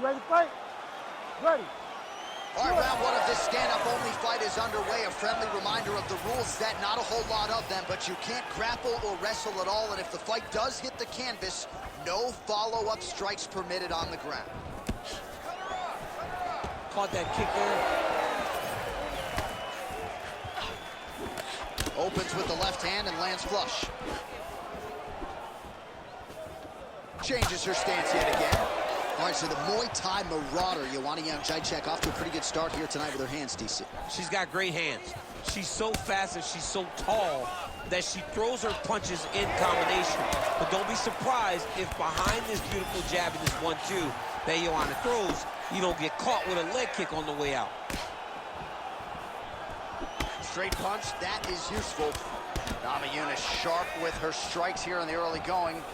Ready to fight? Ready. All right, round one of this stand-up-only fight is underway. A friendly reminder of the rules set, not a whole lot of them, but you can't grapple or wrestle at all, and if the fight does hit the canvas, no follow-up strikes permitted on the ground. Caught that kick there. Opens with the left hand and lands flush. Changes her stance yet again. All right, so the Muay Thai marauder, Joanna Jędrzejczyk, off to a pretty good start here tonight with her hands, DC. She's got great hands. She's so fast and she's so tall that she throws her punches in combination. But don't be surprised if behind this beautiful jab and this 1-2 that Joanna throws, you don't get caught with a leg kick on the way out. Straight punch, that is useful. Namajunas sharp with her strikes here in the early going.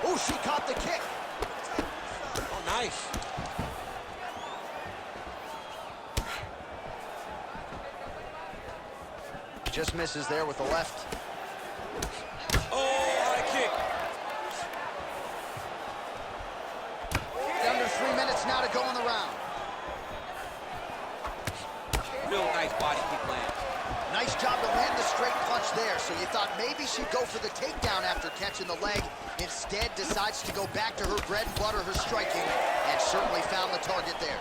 Oh, she caught the kick. Oh, nice. Just misses there with the left. Oh, high kick. Under 3 minutes now to go in the round. Real nice body kick land. Nice job to land the straight punch there. So you thought maybe she'd go for the takedown after catching the leg. Instead, decides to go back to her bread and butter, her striking, and certainly found the target there.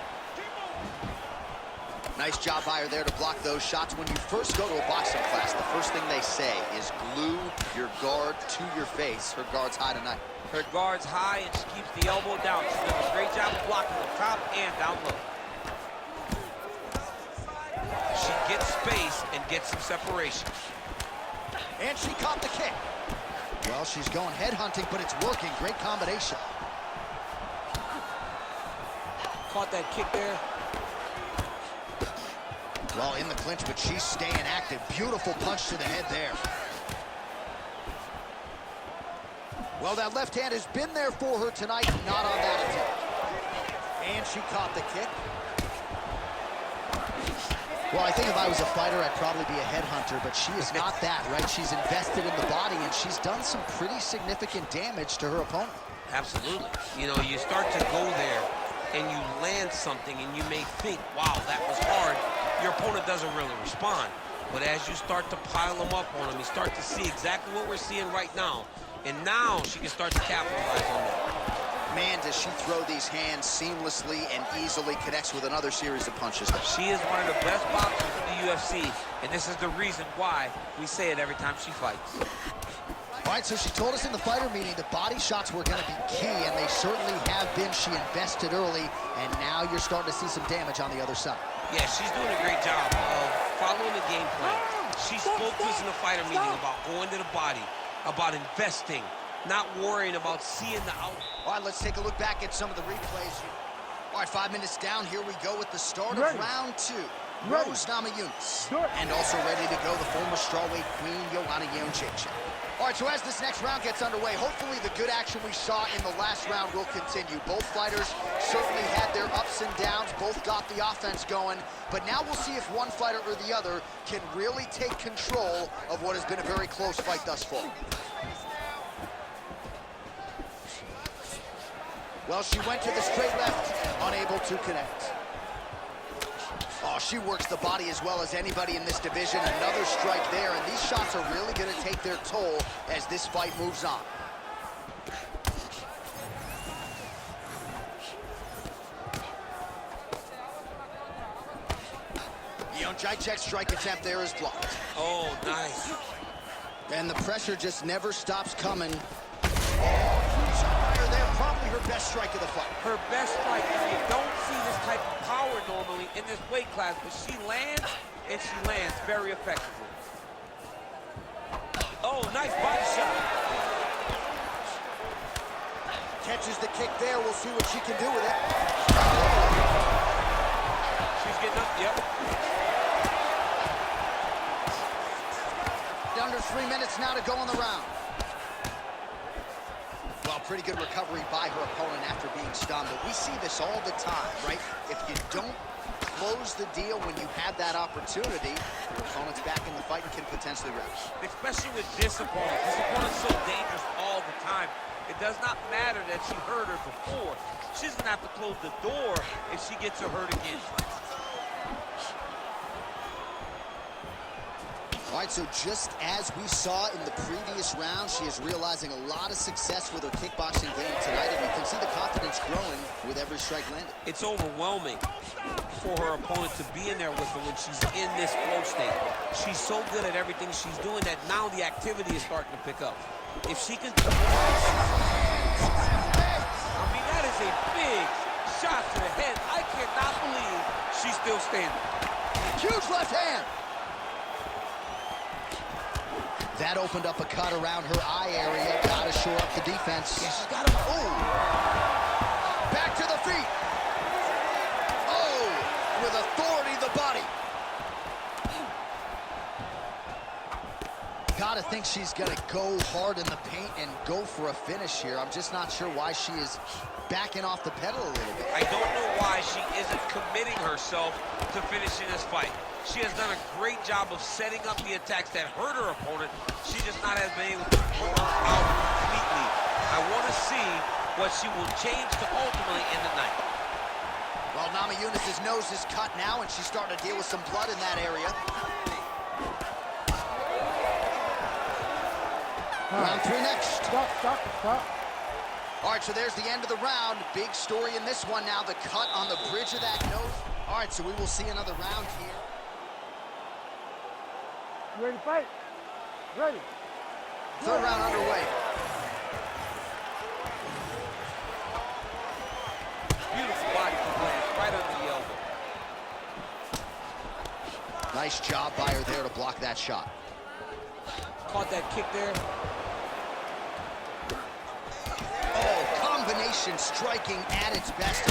Nice job by her there to block those shots. When you first go to a boxing class, the first thing they say is glue your guard to your face. Her guard's high tonight. Her guard's high, and she keeps the elbow down. She does a great job of blocking the top and down low. She gets space and gets some separation. And she caught the kick. Well, she's going head hunting, but it's working. Great combination. Caught that kick there. Well, in the clinch, but she's staying active. Beautiful punch to the head there. Well, that left hand has been there for her tonight, not on that attempt. And she caught the kick. Well, I think if I was a fighter, I'd probably be a headhunter, but she is not that, right? She's invested in the body, and she's done some pretty significant damage to her opponent. Absolutely. You know, you start to go there, and you land something, and you may think, wow, that was hard. Your opponent doesn't really respond. But as you start to pile them up on him, you start to see exactly what we're seeing right now. And now she can start to capitalize on that. Man, does she throw these hands seamlessly and easily, connects with another series of punches. She is one of the best boxers in the UFC, and this is the reason why we say it every time she fights. All right, so she told us in the fighter meeting the body shots were going to be key, and they certainly have been. She invested early, and now you're starting to see some damage on the other side. Yeah, she's doing a great job of following the game plan. She spoke to us in the fighter meeting about going to the body, about investing, not worrying about seeing the out. All right, let's take a look back at some of the replays. All right, 5 minutes down. Here we go with the start of round 2. Rose Namajunas. And also ready to go, the former strawweight queen, Joanna Jędrzejczyk. All right, so as this next round gets underway, hopefully the good action we saw in the last round will continue. Both fighters certainly had their ups and downs. Both got the offense going. But now we'll see if one fighter or the other can really take control of what has been a very close fight thus far. Well, she went to the straight left, unable to connect. Oh, she works the body as well as anybody in this division. Another strike there, and these shots are really going to take their toll as this fight moves on. Jędrzejczyk's strike attempt there is blocked. Oh, nice. And the pressure just never stops coming. Huge fire there, probably her best strike of the fight. Her best strike. You don't see this type of power normally in this weight class, but she lands, and she lands very effectively. Oh, nice body shot. Catches the kick there. We'll see what she can do with it. She's getting up, yep. Under 3 minutes now to go in the round. Well, pretty good recovery by her opponent after being stunned, but we see this all the time, right? If you don't close the deal when you have that opportunity, your opponent's back in the fight and can potentially rest. Especially with this opponent. This opponent's so dangerous all the time. It does not matter that she hurt her before. She's going to have to close the door if she gets her hurt again. All right, so just as we saw in the previous round, she is realizing a lot of success with her kickboxing game tonight, and you can see the confidence growing with every strike landed. It's overwhelming for her opponent to be in there with her when she's in this flow state. She's so good at everything she's doing that now the activity is starting to pick up. If she can... I mean, that is a big shot to the head. I cannot believe she's still standing. Huge left hand. That opened up a cut around her eye area. Gotta shore up the defense. Yeah, she's got him. Oh! Back to the feet. Oh! With authority, the body. Gotta think she's gonna go hard in the paint and go for a finish here. I'm just not sure why she is backing off the pedal a little bit. I don't know why she isn't committing herself to finishing this fight. She has done a great job of setting up the attacks that hurt her opponent. She just not has been able to pull her out completely. I want to see what she will change to ultimately end the night. Well, Namajunas' nose is cut now, and she's starting to deal with some blood in that area. Round 3 next. Stop. All right, so there's the end of the round. Big story in this one now, the cut on the bridge of that nose. All right, so we will see another round here. You ready to fight? Ready. Third round underway. Beautiful body glance right under the elbow. Nice job by her there to block that shot. Caught that kick there. Oh, combination striking at its best.